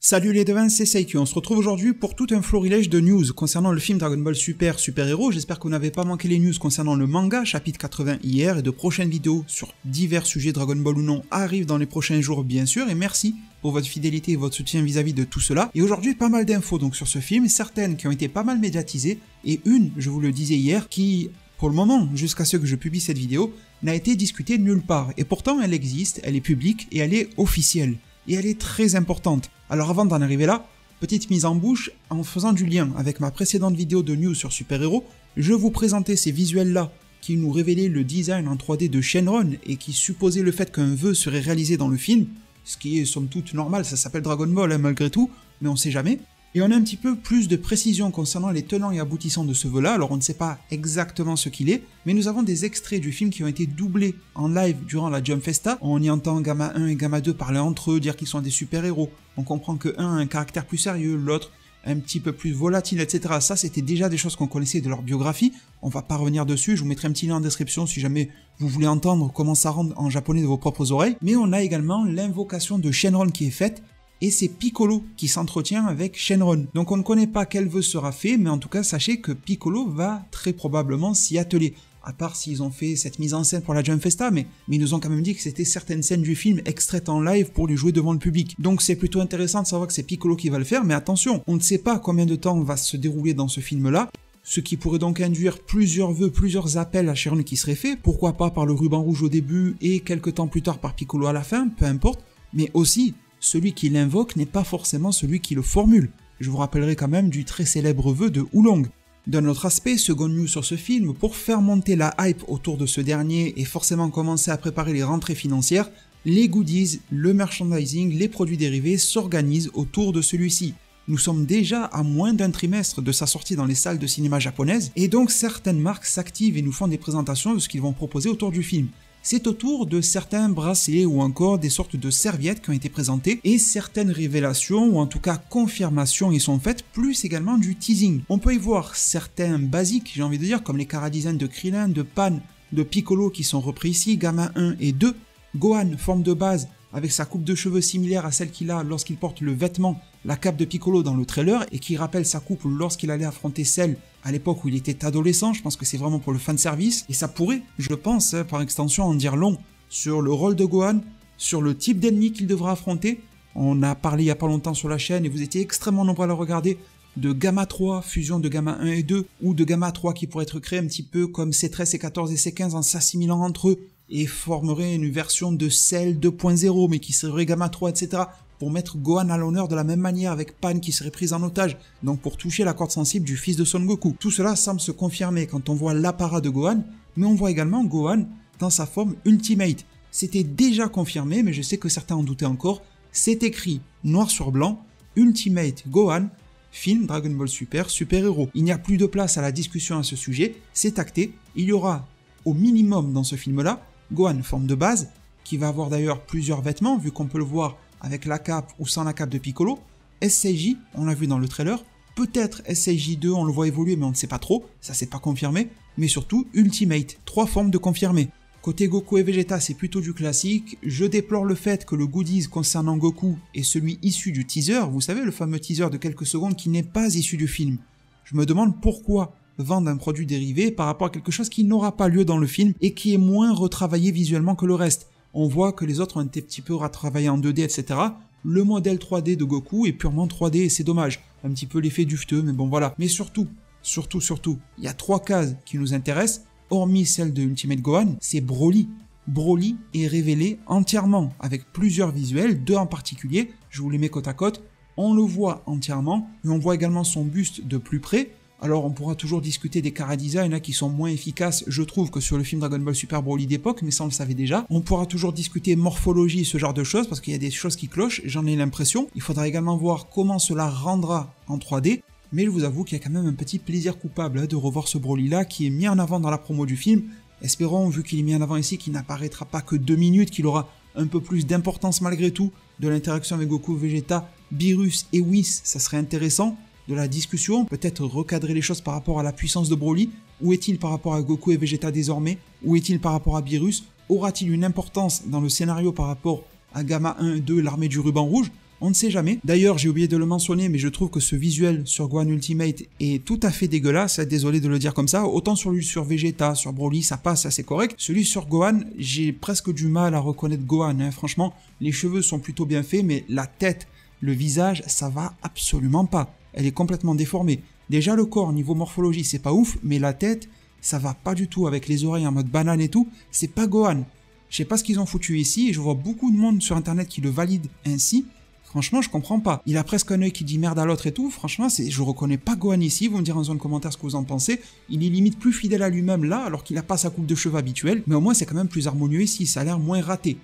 Salut les devins, c'est Seikyu. On se retrouve aujourd'hui pour tout un florilège de news concernant le film Dragon Ball Super Super Hero. J'espère que vous n'avez pas manqué les news concernant le manga, chapitre 80 hier, et de prochaines vidéos sur divers sujets Dragon Ball ou non arrivent dans les prochains jours bien sûr, et merci pour votre fidélité et votre soutien vis-à-vis de tout cela. Et aujourd'hui, pas mal d'infos donc sur ce film, certaines qui ont été pas mal médiatisées, et une, je vous le disais hier, qui, pour le moment, jusqu'à ce que je publie cette vidéo, n'a été discutée nulle part. Et pourtant, elle existe, elle est publique et elle est officielle. Et elle est très importante. Alors avant d'en arriver là, petite mise en bouche, en faisant du lien avec ma précédente vidéo de news sur Super Hero, je vous présentais ces visuels-là qui nous révélaient le design en 3D de Shenron et qui supposaient le fait qu'un vœu serait réalisé dans le film, ce qui est somme toute normal, ça s'appelle Dragon Ball malgré tout, mais on sait jamais. Et on a un petit peu plus de précision concernant les tenants et aboutissants de ce vœu-là, alors on ne sait pas exactement ce qu'il est, mais nous avons des extraits du film qui ont été doublés en live durant la Jump Festa. On y entend Gamma 1 et Gamma 2 parler entre eux, dire qu'ils sont des super-héros. On comprend que un a un caractère plus sérieux, l'autre un petit peu plus volatile, etc. Ça, c'était déjà des choses qu'on connaissait de leur biographie. On va pas revenir dessus, je vous mettrai un petit lien en description si jamais vous voulez entendre comment ça rentre en japonais de vos propres oreilles. Mais on a également l'invocation de Shenron qui est faite, et c'est Piccolo qui s'entretient avec Shenron. Donc on ne connaît pas quel vœu sera fait, mais en tout cas sachez que Piccolo va très probablement s'y atteler. À part s'ils ont fait cette mise en scène pour la Jump Festa, mais ils nous ont quand même dit que c'était certaines scènes du film extraites en live pour les jouer devant le public. Donc c'est plutôt intéressant de savoir que c'est Piccolo qui va le faire, mais attention, on ne sait pas combien de temps va se dérouler dans ce film-là, ce qui pourrait donc induire plusieurs vœux, plusieurs appels à Shenron qui seraient faits, pourquoi pas par le ruban rouge au début et quelques temps plus tard par Piccolo à la fin, peu importe, mais aussi celui qui l'invoque n'est pas forcément celui qui le formule. Je vous rappellerai quand même du très célèbre vœu de Oolong. D'un autre aspect, seconde news sur ce film, pour faire monter la hype autour de ce dernier et forcément commencer à préparer les rentrées financières, les goodies, le merchandising, les produits dérivés s'organisent autour de celui-ci. Nous sommes déjà à moins d'un trimestre de sa sortie dans les salles de cinéma japonaises, et donc certaines marques s'activent et nous font des présentations de ce qu'ils vont proposer autour du film. C'est autour de certains bracelets ou encore des sortes de serviettes qui ont été présentées et certaines révélations ou en tout cas confirmations y sont faites, plus également du teasing. On peut y voir certains basiques, j'ai envie de dire, comme les chara-designs de Krillin, de Pan, de Piccolo qui sont repris ici, Gamma 1 et 2, Gohan, forme de base, avec sa coupe de cheveux similaire à celle qu'il a lorsqu'il porte le vêtement, la cape de Piccolo dans le trailer, et qui rappelle sa coupe lorsqu'il allait affronter Cell à l'époque où il était adolescent. Je pense que c'est vraiment pour le fanservice, et ça pourrait, je pense, par extension, en dire long sur le rôle de Gohan, sur le type d'ennemi qu'il devra affronter. On a parlé il y a pas longtemps sur la chaîne, et vous étiez extrêmement nombreux à le regarder, de Gamma 3, fusion de Gamma 1 et 2, ou de Gamma 3 qui pourrait être créé un petit peu comme C13, C14 et C15 en s'assimilant entre eux, et formerait une version de Cell 2.0, mais qui serait Gamma 3, etc., pour mettre Gohan à l'honneur de la même manière avec Pan qui serait prise en otage, donc pour toucher la corde sensible du fils de Son Goku. Tout cela semble se confirmer quand on voit l'apparat de Gohan, mais on voit également Gohan dans sa forme Ultimate. C'était déjà confirmé, mais je sais que certains en doutaient encore, c'est écrit noir sur blanc, Ultimate Gohan, film Dragon Ball Super, Super Hero. Il n'y a plus de place à la discussion à ce sujet, c'est acté, il y aura au minimum dans ce film-là, Gohan forme de base, qui va avoir d'ailleurs plusieurs vêtements, vu qu'on peut le voir avec la cape ou sans la cape de Piccolo. SCJ, on l'a vu dans le trailer, peut-être SCJ2, on le voit évoluer mais on ne sait pas trop, ça c'est pas confirmé, mais surtout Ultimate, 3 formes de confirmé. Côté Goku et Vegeta, c'est plutôt du classique, je déplore le fait que le goodies concernant Goku est celui issu du teaser, vous savez le fameux teaser de quelques secondes qui n'est pas issu du film. Je me demande pourquoi vendre un produit dérivé par rapport à quelque chose qui n'aura pas lieu dans le film et qui est moins retravaillé visuellement que le reste. On voit que les autres ont été un petit peu retravaillés en 2D, etc. Le modèle 3D de Goku est purement 3D et c'est dommage. Un petit peu l'effet dufteux, mais bon voilà. Mais surtout, il y a 3 cases qui nous intéressent, hormis celle de Ultimate Gohan, c'est Broly. Broly est révélé entièrement, avec plusieurs visuels, 2 en particulier, je vous les mets côte à côte. On le voit entièrement, et on voit également son buste de plus près. Alors on pourra toujours discuter des chara-designs qui sont moins efficaces, je trouve, que sur le film Dragon Ball Super Broly d'époque, mais ça on le savait déjà. On pourra toujours discuter morphologie, ce genre de choses, parce qu'il y a des choses qui clochent, j'en ai l'impression. Il faudra également voir comment cela rendra en 3D, mais je vous avoue qu'il y a quand même un petit plaisir coupable de revoir ce Broly-là, qui est mis en avant dans la promo du film. Espérons, vu qu'il est mis en avant ici, qu'il n'apparaîtra pas que 2 minutes, qu'il aura un peu plus d'importance malgré tout, de l'interaction avec Goku, Vegeta, Beerus et Whis, ça serait intéressant. De la discussion, peut-être recadrer les choses par rapport à la puissance de Broly. Où est-il par rapport à Goku et Vegeta désormais? Où est-il par rapport à Beerus? Aura-t-il une importance dans le scénario par rapport à Gamma 1 et 2, l'armée du ruban rouge? On ne sait jamais. D'ailleurs, j'ai oublié de le mentionner, mais je trouve que ce visuel sur Gohan Ultimate est tout à fait dégueulasse. Désolé de le dire comme ça. Autant celui sur Vegeta, sur Broly, ça passe assez correct. Celui sur Gohan, j'ai presque du mal à reconnaître Gohan. Franchement, les cheveux sont plutôt bien faits, mais la tête, le visage, ça va absolument pas. Elle est complètement déformée. Déjà, le corps, niveau morphologie, c'est pas ouf, mais la tête, ça va pas du tout avec les oreilles en mode banane et tout. C'est pas Gohan. Je sais pas ce qu'ils ont foutu ici et je vois beaucoup de monde sur internet qui le valide ainsi. Franchement, je comprends pas. Il a presque un œil qui dit merde à l'autre et tout. Franchement, je reconnais pas Gohan ici. Vous me direz en zone commentaire ce que vous en pensez. Il est limite plus fidèle à lui-même là, alors qu'il a pas sa coupe de cheveux habituelle. Mais au moins, c'est quand même plus harmonieux ici. Ça a l'air moins raté.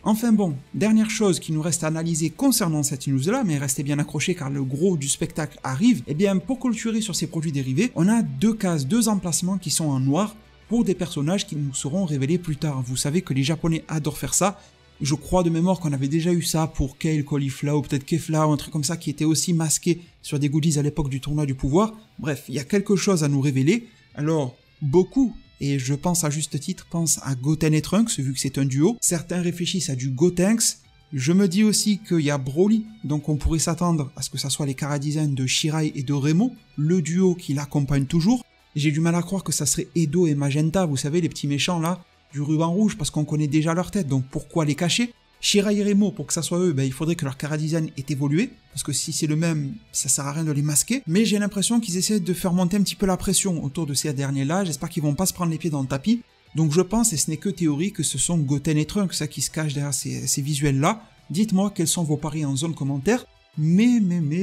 Enfin bon, dernière chose qui nous reste à analyser concernant cette news-là, mais restez bien accrochés car le gros du spectacle arrive, eh bien pour clôturer sur ces produits dérivés, on a deux cases, deux emplacements qui sont en noir pour des personnages qui nous seront révélés plus tard. Vous savez que les Japonais adorent faire ça. Je crois de mémoire qu'on avait déjà eu ça pour Kale, Caulifla ou peut-être Kefla ou un truc comme ça qui était aussi masqué sur des goodies à l'époque du tournoi du pouvoir. Bref, il y a quelque chose à nous révéler. Alors, beaucoup, et je pense à juste titre, pensent à Goten et Trunks vu que c'est un duo. Certains réfléchissent à du Gotenks. Je me dis aussi qu'il y a Broly, donc on pourrait s'attendre à ce que ça soit les chara-design de Shirai et de Remo, le duo qui l'accompagne toujours. J'ai du mal à croire que ça serait Edo et Magenta, vous savez, les petits méchants là, du ruban rouge, parce qu'on connaît déjà leur tête, donc pourquoi les cacher? Shirai et Remo, pour que ça soit eux, il faudrait que leur chara-design ait évolué, parce que si c'est le même, ça sert à rien de les masquer. Mais j'ai l'impression qu'ils essaient de faire monter un petit peu la pression autour de ces derniers-là, j'espère qu'ils vont pas se prendre les pieds dans le tapis. Donc je pense, et ce n'est que théorie, que ce sont Goten et Trunks qui se cachent derrière ces visuels-là. Dites-moi quels sont vos paris en zone commentaire. Mais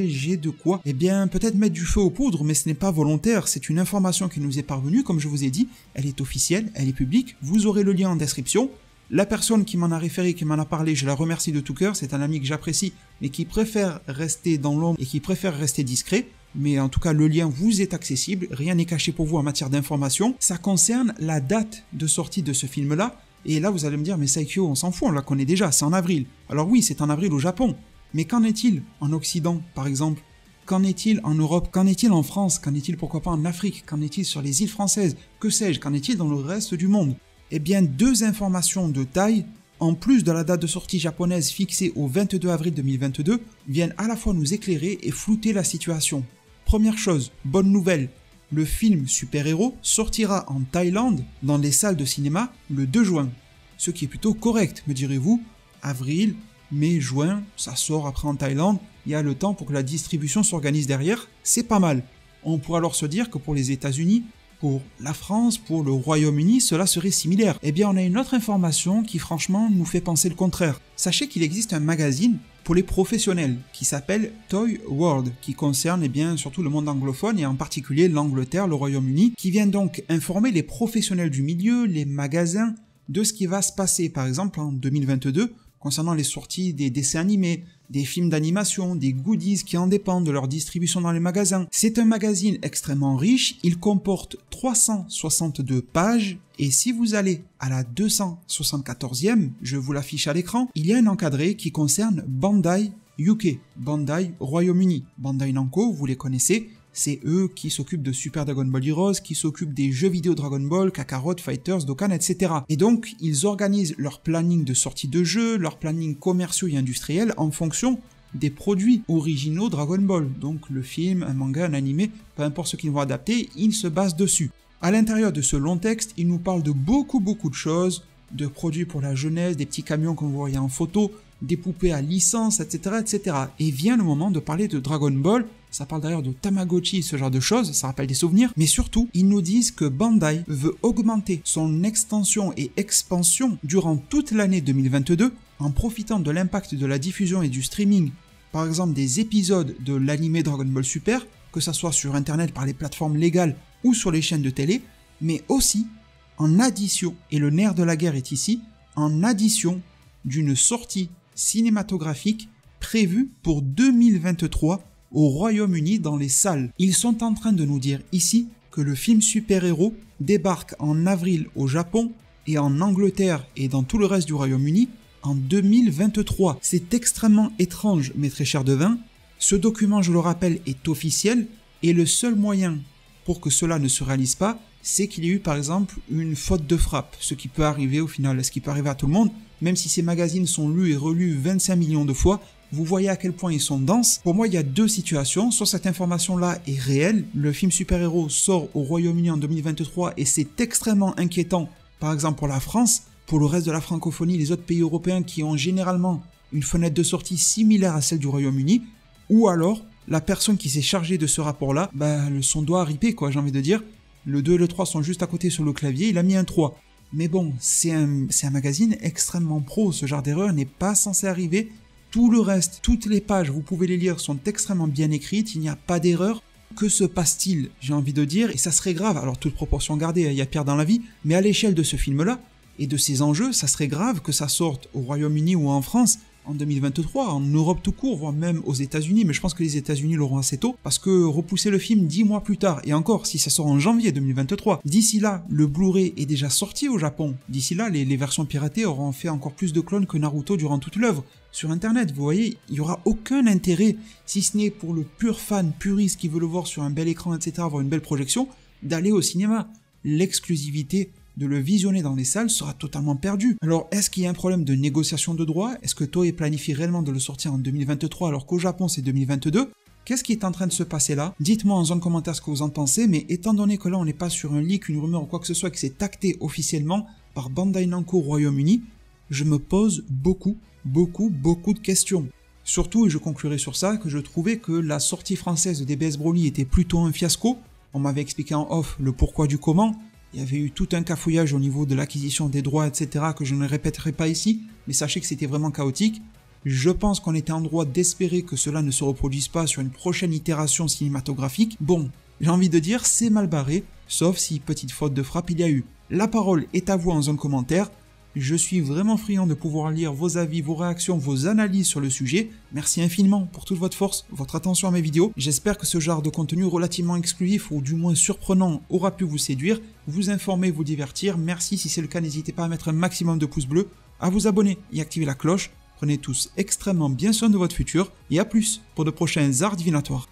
j'ai de quoi? Eh bien, peut-être mettre du feu aux poudres, mais ce n'est pas volontaire, c'est une information qui nous est parvenue, comme je vous ai dit, elle est officielle, elle est publique, vous aurez le lien en description. La personne qui m'en a référé, qui m'en a parlé, je la remercie de tout cœur, c'est un ami que j'apprécie, mais qui préfère rester dans l'ombre et qui préfère rester discret. Mais en tout cas, le lien vous est accessible, rien n'est caché pour vous en matière d'information. Ça concerne la date de sortie de ce film-là, et là vous allez me dire, mais Saikyo, on s'en fout, on la connaît déjà, c'est en avril. Alors oui, c'est en avril au Japon. Mais qu'en est-il en Occident, par exemple? Qu'en est-il en Europe? Qu'en est-il en France? Qu'en est-il pourquoi pas en Afrique? Qu'en est-il sur les îles françaises? Que sais-je? Qu'en est-il dans le reste du monde? Eh bien, deux informations de taille, en plus de la date de sortie japonaise fixée au 22 avril 2022, viennent à la fois nous éclairer et flouter la situation. Première chose, bonne nouvelle, le film Super-Héros sortira en Thaïlande dans les salles de cinéma le 2 juin. Ce qui est plutôt correct, me direz-vous. Avril, mai, juin, ça sort après en Thaïlande, il y a le temps pour que la distribution s'organise derrière, c'est pas mal. On pourrait alors se dire que pour les États-Unis, pour la France, pour le Royaume-Uni, cela serait similaire. Eh bien, on a une autre information qui franchement nous fait penser le contraire. Sachez qu'il existe un magazine pour les professionnels qui s'appelle Toy World, qui concerne surtout le monde anglophone et en particulier l'Angleterre, le Royaume-Uni, qui vient donc informer les professionnels du milieu, les magasins, de ce qui va se passer par exemple en 2022 concernant les sorties des dessins animés, des films d'animation, des goodies qui en dépendent de leur distribution dans les magasins. C'est un magazine extrêmement riche, il comporte 362 pages, et si vous allez à la 274e, je vous l'affiche à l'écran, il y a un encadré qui concerne Bandai UK, Bandai Royaume-Uni. Bandai Namco, vous les connaissez, c'est eux qui s'occupent de Super Dragon Ball Heroes, qui s'occupent des jeux vidéo Dragon Ball, Kakarot, Fighters, Dokkan, etc. Et donc, ils organisent leur planning de sortie de jeux, leur planning commerciaux et industriels en fonction des produits originaux Dragon Ball. Donc, le film, un manga, un animé, peu importe ce qu'ils vont adapter, ils se basent dessus. À l'intérieur de ce long texte, ils nous parlent de beaucoup de choses, de produits pour la jeunesse, des petits camions que vous voyez en photo, des poupées à licence, etc., etc. Et vient le moment de parler de Dragon Ball. Ça parle d'ailleurs de Tamagotchi, ce genre de choses, ça rappelle des souvenirs. Mais surtout, ils nous disent que Bandai veut augmenter son extension et expansion durant toute l'année 2022 en profitant de l'impact de la diffusion et du streaming, par exemple des épisodes de l'anime Dragon Ball Super, que ça soit sur internet par les plateformes légales ou sur les chaînes de télé, mais aussi en addition, et le nerf de la guerre est ici, en addition d'une sortie cinématographique prévue pour 2023 au Royaume-Uni dans les salles. Ils sont en train de nous dire ici que le film Super-Héros débarque en avril au Japon et en Angleterre et dans tout le reste du Royaume-Uni en 2023. C'est extrêmement étrange, mes très chers devins. Ce document, je le rappelle, est officiel et le seul moyen pour que cela ne se réalise pas, c'est qu'il y ait eu par exemple une faute de frappe, ce qui peut arriver au final, ce qui peut arriver à tout le monde, même si ces magazines sont lus et relus 25 millions de fois, vous voyez à quel point ils sont denses. Pour moi, il y a deux situations. Soit cette information-là est réelle, le film super-héros sort au Royaume-Uni en 2023 et c'est extrêmement inquiétant, par exemple pour la France, pour le reste de la francophonie, les autres pays européens qui ont généralement une fenêtre de sortie similaire à celle du Royaume-Uni, ou alors la personne qui s'est chargée de ce rapport-là, son doigt a ripé, quoi, j'ai envie de dire. Le 2 et le 3 sont juste à côté sur le clavier, il a mis un 3. Mais bon, c'est un magazine extrêmement pro, ce genre d'erreur n'est pas censé arriver. Tout le reste, toutes les pages, vous pouvez les lire, sont extrêmement bien écrites, il n'y a pas d'erreur. Que se passe-t-il, j'ai envie de dire, et ça serait grave, alors toute proportion gardée, il y a pire dans la vie, mais à l'échelle de ce film-là, et de ses enjeux, ça serait grave que ça sorte au Royaume-Uni ou en France en 2023, en Europe tout court, voire même aux États-Unis, mais je pense que les États-Unis l'auront assez tôt, parce que repousser le film 10 mois plus tard, et encore si ça sort en janvier 2023, d'ici là, le Blu-ray est déjà sorti au Japon, d'ici là, les versions piratées auront fait encore plus de clones que Naruto durant toute l'œuvre. Sur internet, vous voyez, il n'y aura aucun intérêt, si ce n'est pour le pur fan, puriste qui veut le voir sur un bel écran, etc., avoir une belle projection, d'aller au cinéma. L'exclusivité de le visionner dans les salles sera totalement perdu. Alors, est-ce qu'il y a un problème de négociation de droits? Est-ce que Toei planifie réellement de le sortir en 2023 alors qu'au Japon c'est 2022? Qu'est-ce qui est en train de se passer là? Dites-moi en zone commentaire ce que vous en pensez, mais étant donné que là on n'est pas sur un leak, une rumeur ou quoi que ce soit, que c'est acté officiellement par Bandai Namco au Royaume-Uni, je me pose beaucoup de questions. Surtout, et je conclurai sur ça, que je trouvais que la sortie française de DBS Broly était plutôt un fiasco. On m'avait expliqué en off le pourquoi du comment. Il y avait eu tout un cafouillage au niveau de l'acquisition des droits, etc. que je ne répéterai pas ici, mais sachez que c'était vraiment chaotique. Je pense qu'on était en droit d'espérer que cela ne se reproduise pas sur une prochaine itération cinématographique. Bon, j'ai envie de dire, c'est mal barré, sauf si petite faute de frappe il y a eu. La parole est à vous en zone commentaire. Je suis vraiment friand de pouvoir lire vos avis, vos réactions, vos analyses sur le sujet. Merci infiniment pour toute votre force, votre attention à mes vidéos. J'espère que ce genre de contenu relativement exclusif ou du moins surprenant aura pu vous séduire, vous informer, vous divertir. Merci, si c'est le cas, n'hésitez pas à mettre un maximum de pouces bleus, à vous abonner et activer la cloche. Prenez tous extrêmement bien soin de votre futur et à plus pour de prochains arts divinatoires.